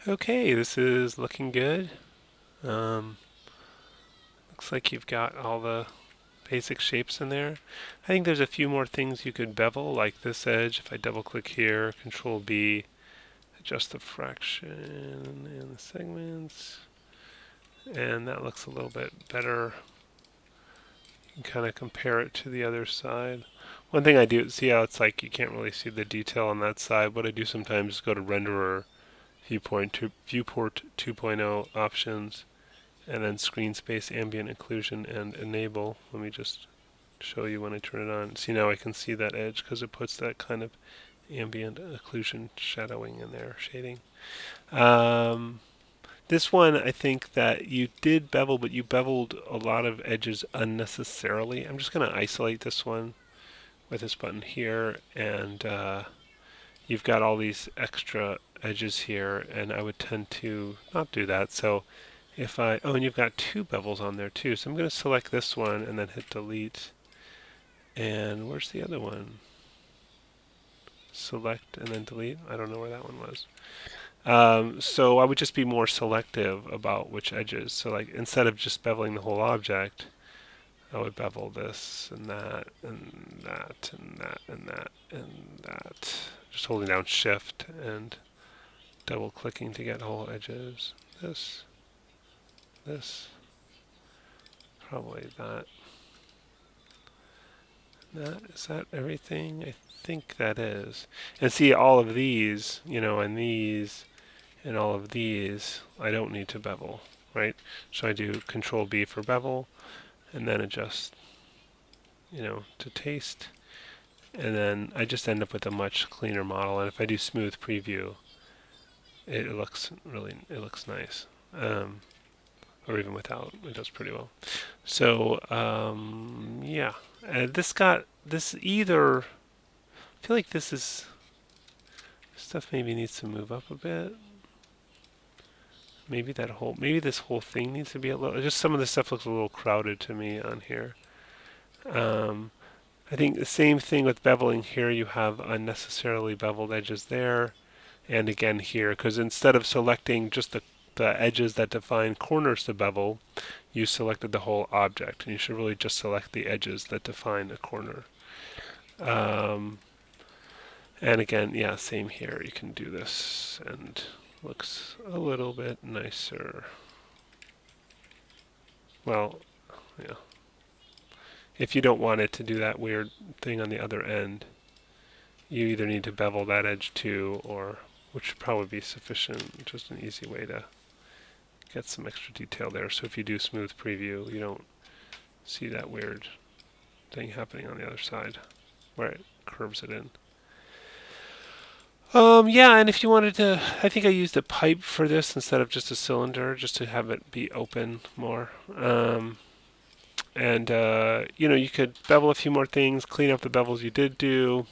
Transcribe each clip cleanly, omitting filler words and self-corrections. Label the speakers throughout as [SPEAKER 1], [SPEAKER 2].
[SPEAKER 1] Okay, this is looking good. Um, Looks like you've got all the basic shapes in there. I think there's a few more things you could bevel, like this edge. If I double click here, Control B, adjust the fraction and the segments, and that looks a little bit better. You can kind of compare it to the other side. One thing I do, see how it's like you can't really see the detail on that side. What I do sometimes is go to Renderer, Viewport 2.0 options, and then screen space, ambient occlusion, and enable. Let me just show you when I turn it on. See, now I can see that edge because it puts that kind of ambient occlusion shadowing in there, shading. Um, this one, I think that you did bevel, but you beveled a lot of edges unnecessarily. I'm just going to isolate this one with this button here, and you've got all these extra edges here, and I would tend to not do that. So if I, oh, and you've got two bevels on there too. So I'm going to select this one and then hit delete. And where's the other one? Select and then delete. I don't know where that one was. So I would just be more selective about which edges. So like instead of just beveling the whole object, I would bevel this and that and that and that and that and that. Just holding down Shift and double clicking to get whole edges. This, probably that. Is that everything? I think that is. And see all of these, and these, and all of these, I don't need to bevel, right? So I do Control B for bevel, and then adjust, to taste. And then I just end up with a much cleaner model. And if I do smooth preview, it looks nice. Or even without, it does pretty well. So, yeah. This either, I feel like stuff maybe needs to move up a bit. Maybe this whole thing needs to be a little, just some of the stuff looks a little crowded to me on here. I think the same thing with beveling here, you have unnecessarily beveled edges there, and again here, because instead of selecting just the edges that define corners to bevel, you selected the whole object, and you should really just select the edges that define a corner. And again, yeah, same here. You can do this, and looks a little bit nicer. Well, yeah. If you don't want it to do that weird thing on the other end, you either need to bevel that edge too, or which should probably be sufficient. Just an easy way to get some extra detail there. So if you do smooth preview, you don't see that weird thing happening on the other side where it curves it in. Yeah, and if you wanted to, I think I used a pipe for this instead of just a cylinder, just to have it be open more. And you could bevel a few more things, clean up the bevels you did do.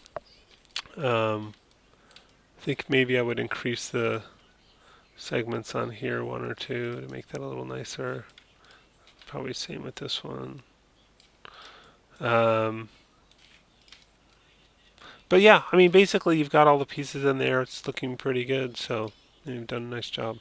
[SPEAKER 1] I think maybe I would increase the segments on here one or two to make that a little nicer. Probably same with this one. But yeah, I mean, basically you've got all the pieces in there. It's looking pretty good, so you've done a nice job.